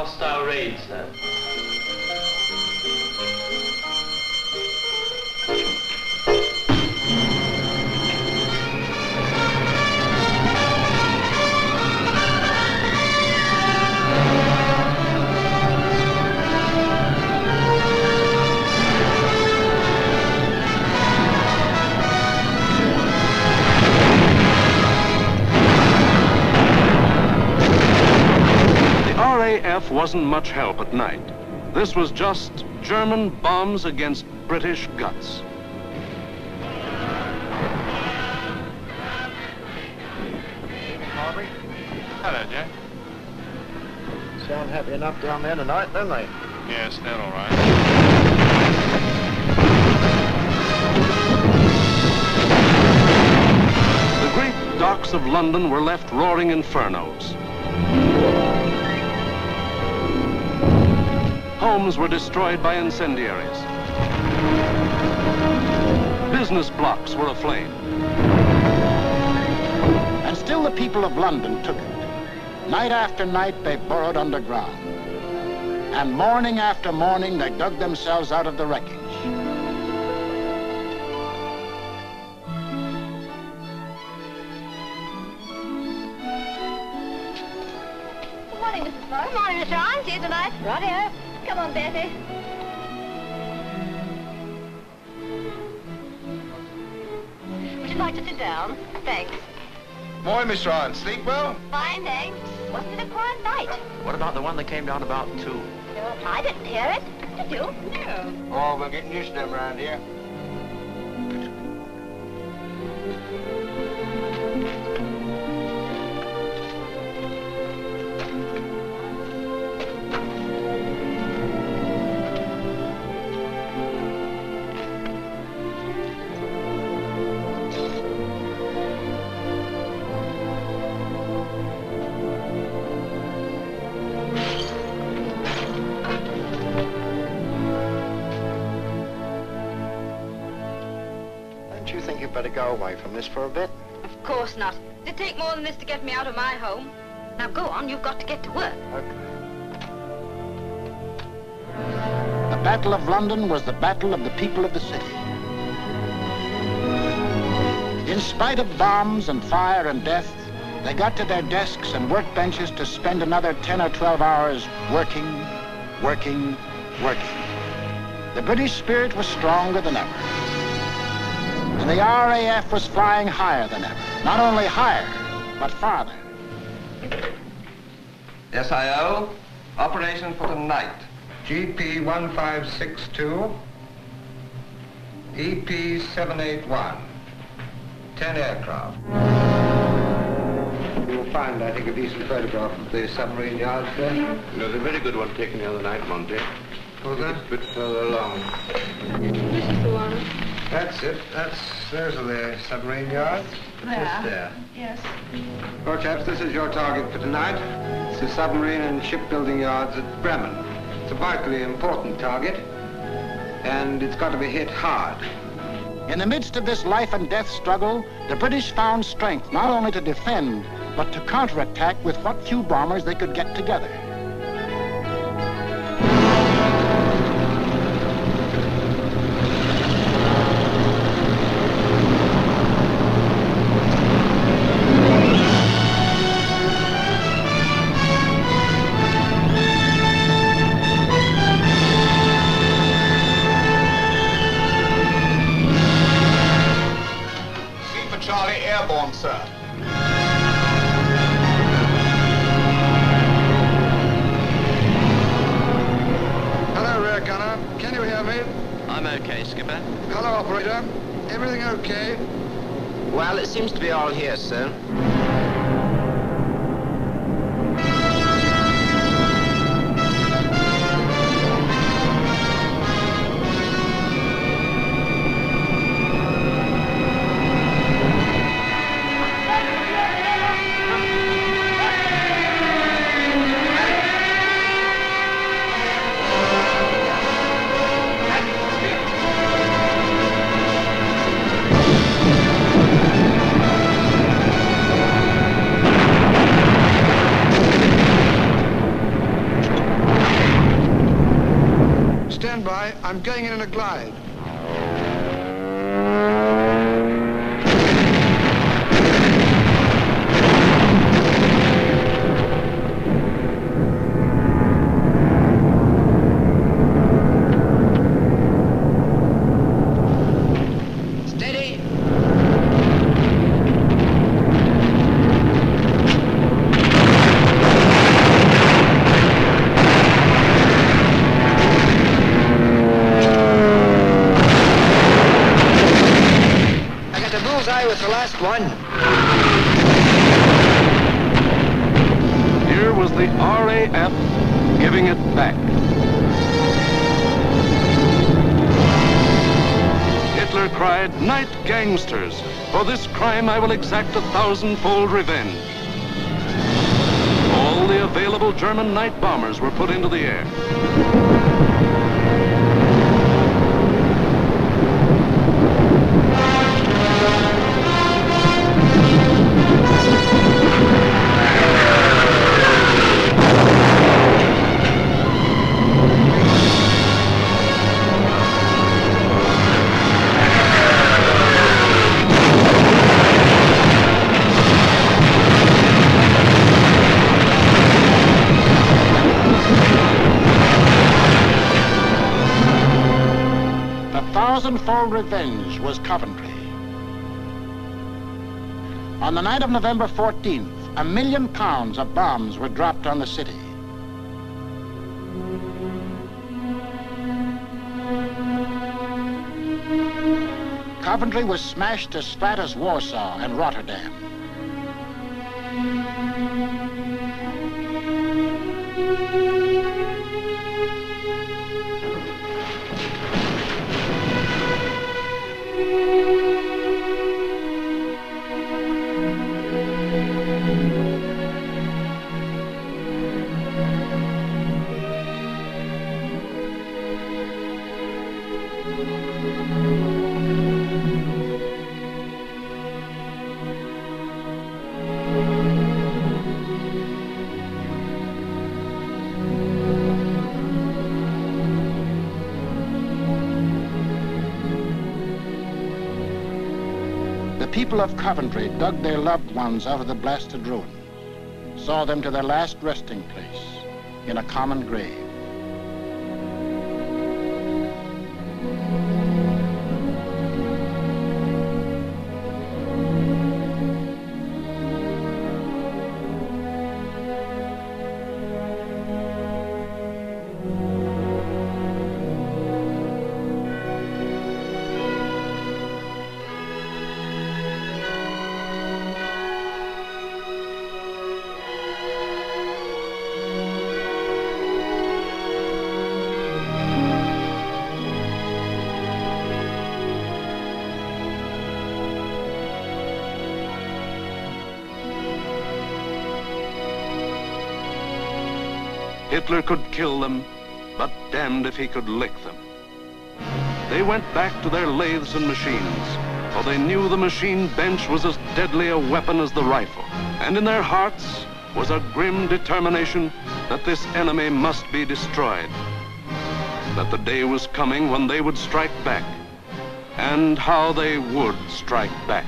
hostile raid, sir. RAF wasn't much help at night. This was just German bombs against British guts. Harvey? Hello, Jack. Sound happy enough down there tonight, don't they? Yes, they're all right. The great docks of London were left roaring infernos. Homes were destroyed by incendiaries. Business blocks were aflame. And still the people of London took it. Night after night they burrowed underground. And morning after morning they dug themselves out of the wreckage. Good morning, Mrs. Morris. Good morning, Miss Ryan. See you tonight. Rightio. Come on, Betty. Would you like to sit down? Thanks. Morning, Miss Ryan. Sleep well? Fine, thanks. Wasn't it a quiet night? What about the one that came down about 2? No, I didn't hear it. Did you? No. Oh, we're getting used to them around here. Better go away from this for a bit. Of course not. It'd take more than this to get me out of my home. Now go on, you've got to get to work. Okay. The Battle of London was the battle of the people of the city. In spite of bombs and fire and death, they got to their desks and workbenches to spend another 10 or 12 hours working, working, working. The British spirit was stronger than ever. And the RAF was flying higher than ever. Not only higher, but farther. SIO, operation for tonight. GP 1562, EP 781, 10 aircraft. You'll find, I think, a decent photograph of the submarine yards there. There's a very good one taken the other night, Monty. Was there? A bit further along. This is the one. That's it. Those are the submarine yards. Just there. Yes. Well, chaps, this is your target for tonight. It's the submarine and shipbuilding yards at Bremen. It's a vitally important target, and it's got to be hit hard. In the midst of this life and death struggle, the British found strength not only to defend, but to counterattack with what few bombers they could get together. Charlie, airborne, sir. Hello, rear gunner. Can you hear me? I'm okay, Skipper. Hello, operator. Everything okay? Well, it seems to be all here, sir. a glide. With the last one. Here was the RAF giving it back. Hitler cried, "Night gangsters! For this crime I will exact 1,000-fold revenge." All the available German night bombers were put into the air. Thousand-fold revenge was Coventry. On the night of November 14th, 1 million pounds of bombs were dropped on the city. Coventry was smashed as flat as Warsaw and Rotterdam. The people of Coventry dug their loved ones out of the blasted ruins, saw them to their last resting place in a common grave. Hitler could kill them, but damned if he could lick them. They went back to their lathes and machines, for they knew the machine bench was as deadly a weapon as the rifle. And in their hearts was a grim determination that this enemy must be destroyed. That the day was coming when they would strike back, and how they would strike back.